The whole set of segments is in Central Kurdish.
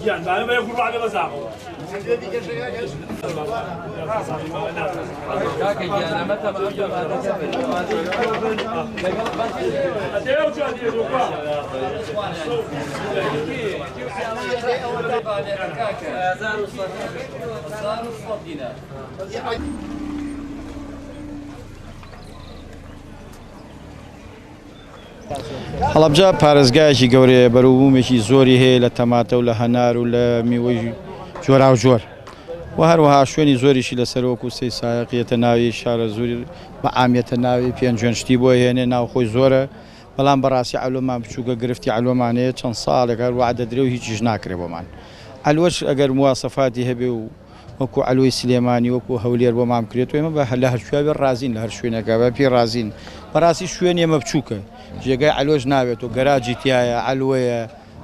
يعني ما يقول بعد مزاقه هەڵەبجە پارێزگایەکی گەورەیە بەروبوومێکی زۆری هەیە لە تەماتە و لە هەنار و لە میوەی جۆرا و جۆر و هەروەها شوێنی زۆریشی لەسەرۆک و سەی سایقیەتە ناوی شارە زوری بە عامیەتە ناوی پێنجێنشتی بۆ هێنێ ناوخۆی زۆرە بەڵام بەڕاستی عەلوەمان بچووکە گرفتی عەلوەمانەیە چەند ساڵێک هەر وعدە درێ و هیچیش ناکرێ بۆمان عەلوەش ئەگەر مواسەفاتی هەبێ و وەکو عەلوەی سلێمانی وەکو هەولێر بۆ مام کرێت و ئێمە بە لە هەر شوێنێ ڕازین لە هەر شوێنێکە بە پێی ڕازین بەڕاستی شوێن ئێمە بچووکە جێگای عەلوەش ناوێت و گەراجی تایە عەلوەیە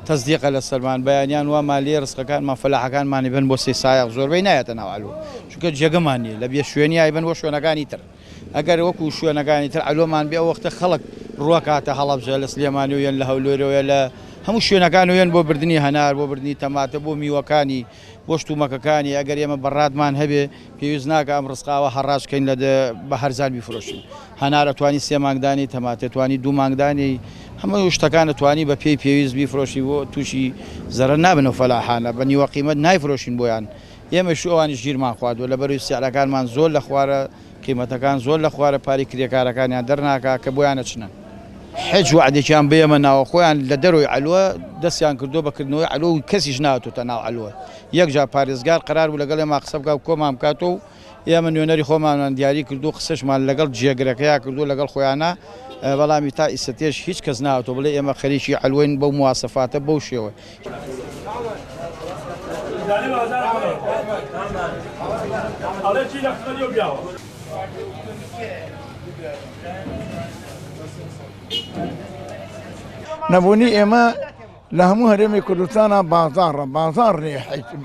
تەزدیقە لە سەرمان بەیانیان وامان لێ ڕزقەکانمان فەلاحەکانمانی بن بۆ سێ سایق زۆربەی نایەتە ناو عەلوە چونکە جێگەمان نییە لە بێ شوێنی ئایبن بۆ شوێنەکانی تر ئەگەر وەکو شوێنەکانی تر عەلوەمان بێ ئەو وەختە خەڵک ڕوەکاتە هەڵەبجە لە سلێمانی و یەن لە هەولێرەوە لە هەموو شوێنەکان و یەن بۆ بردننی هەنار بۆ بردننی تەماتە بۆ میوەکانی بۆ شتومەکەکانی ئەگەر ئێمە بەڕادمان هەبێ پێویست ناکە ئەم ڕزقاوە هەڕاشکەین بە هەرزان بیفرۆشین هەنارە توانی سێ مانگدانی تەماتە توانی دوو مانگدانی هەموو شتەکانە توانی بە پێی پێویست بیفرۆشی بۆ تووشی زەرە نابن و فەلاحانە بە نیوە قیمەت نایفرۆشین بۆیان ئێمەش ئەوانیش گیرمان خواردووە لە بەروی سیعرەکانمان زۆر لە خوارە قیمەتەکان زۆر لە خوارە پاری کرێکارەکانیان دەرناکە کە بۆیانە چنە حج وعدێکیان بێمە ناوە خۆیان لە دەروی عەلوە دەستیان کردو بەکردنەوەی عەلوە و کەسیش ناتوتە ناو عەلوە یەک جا پارێزگار قەرار بوو لەگەڵ ئێمە قسە بکات و کۆمان بکاتەوە و ئێمە نوێنەری خۆمانمان دیاری کردو قسەشمان لەگەڵ جێگرەکەیا کردو لەگەڵ خۆیانە بەڵامی تا ئیسەتێش هیچ کەس ناوەتەوە بڵێ ئێمە خەریکی عەلوەین بەو مواسەفاتە بەو شێوە نەبوونی ئێمە لە هەموو هەرێمی کوردستانە بازار نییە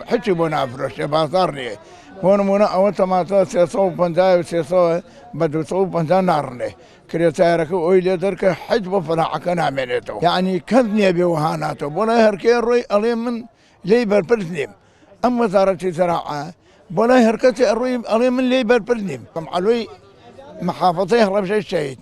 حچی بۆ نافرۆشتێ بازار نییە بۆ نمونە ئەوە تەماتە 350 بە 250 ناڕنێ کرێتایەرەکە ئەوی لێ دەرکە حج بۆ فەلاحەکە نامێنێتەوە یعنی کەس نییە بێ وهاناتەوە بۆ لای هەرکێ ڕۆی ئەڵێ من لێی بەرپرس نیم ئەم وەزارەتی زەراعە بۆ لای هەرکەسی ئەڕۆی ئەڵێ من لێی بەرپرس نیم کەم عەلوەی محافەزەی هەڵەبجەی شەهید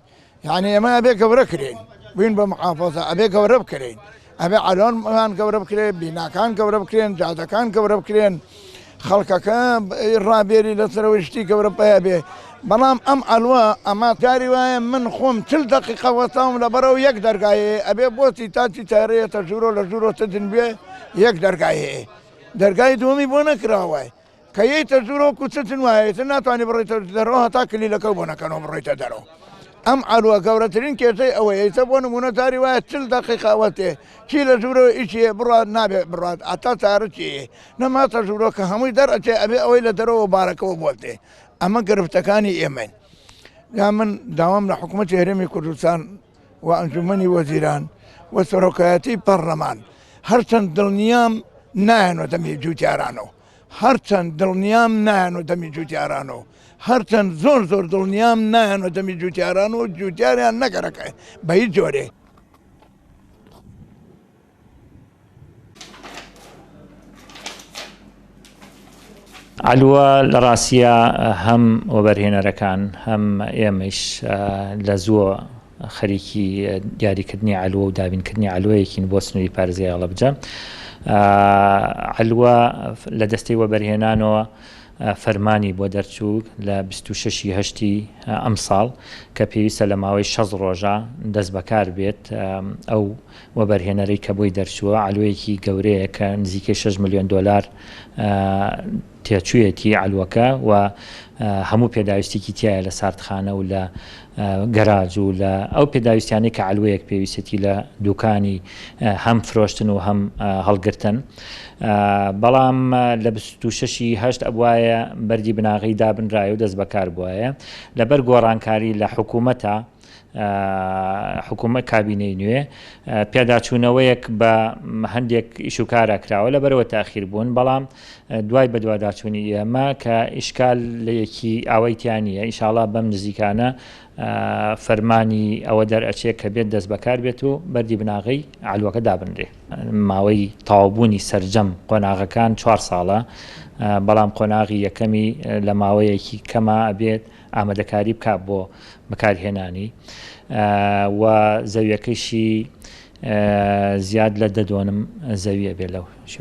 یعنی ئێمە ئەبێ گەورە کرێن بوین بە محافەزە ئەبێ گەورە بکرێن ئەبێ عەلوانمان گەورە بکرێن بیناکان گەورە بکرێن جادەکان گەورە بکرێن خەڵکەکە ڕابێری لەسەرەوەی شتی گەورە پێ بێ بەڵام ئەم عەلوە ئەمە جاری وایە من خۆم 40 دقیقە وەستاوم لەبەرەوە یەک دەرگایە ئەبێ بۆچی تاچی تارەیەتە ژوورۆ لە ژوورۆ تدن بێ یەک دەرگایە دەرگای دووەمی بۆ نەکراوە کە یەیتە ژوورۆ کوچتن وایە ناتوانانی بڕێتە دەرەوە هەتا کلیلەکە بۆ نەکەنەوە بڕێتە دەرەوە ئەم عەلوە گەورەترین کێشەی ئەوەیە ئێستا بۆ نمونە جاری وایە 40 دقیقە وەستێ چی لە ژوورەوە ئیچیە بڕات نابێت بڕات ئەتا چارە چیە نەماتە ژوورۆ کە هەمووی دەرئەچێ ئەبێ ئەوەی لە دەرەوە بارەکەەوە بۆتێ ئەمە گرفتەکانی ئێمەن یا من داوام لە حکوومەتی هەرێمی کوردستان و ئەنجومەنی وەزیران و سەرۆکایەتی پەرلەمان هەرچەند دڵنیام نایەنەوە دەمی جووتیارانەوە هەرچەند دڵنیام نایەنەوە دەمی جووتیارانەوە هەرچەند زۆر دڵنیام نایەنەوە دەمی جووتیاران و جووتیاریان نەگەرەکە بە هیچ جۆرێ عەلوە لە ڕاستیە هەم وەبەرهێنەرەکان هەم ئێمەش لە زووە خەریکی دیاریکردنی عەلوە و دابینکردنی عەلوەیەکین بۆ سنووری پارێزگای هەڵەبجە عەلوە لە دەستەی وەبەرهێنانەوە فەرمانی بۆ دەرچوو لە 26 هەشتی ئەم ساڵ کە پێویستە لە ماوەی 6 ڕۆژە دەست بەکار بێت ئەو وەبەرهێنەرەی کە بۆی دەرچووە عەلوەیەکی گەورەیە کە نزیکەی 6 ملیۆن دۆلار تێچوویەتی عەلوەکە و هەموو پێداویستێکی تایە لە ساردخانە و لە گەراج و لە ئەو پێداویستیانەی کە عەلوەیەک پێویستێتی لە دوکانی هەم فرۆشتن و هەم هەڵگرتن بەڵام لە 26 هەشت ئەبوایە بەردی بناغی دابنرایە و دەست بەکار بووایە لەبەر گۆڕانکاری لە حکوومەتە حکوومەت کابینەی نوێ پێداچوونەوەیەک بە هەندێک ئیشوکارە کراوە لەبەرەوە تاخیر بوون بەڵام دوای بە دوواداچوونی ئێمە کە ئیشکال لە یەکی ئاوەیتیان نیە ئینشاڵڵا بەم نزیکانە فەرمانی ئەوە دەرئەچێت کە بێت دەست بەکار بێت و بەردی بناغی عەلوەکە دابنرێ. ماوەی تەواوبوونی سەرجەم قۆناغەکان 4 ساڵە، بەڵام قۆناغی یەکەمی لە ماوەیەکی کەمە ئەبێت ئامادەکاری بکات بۆ بەکارهێنانی و زەویەکەیشی زیاد لە 2.5 زەویە بێ لەو شوێنە.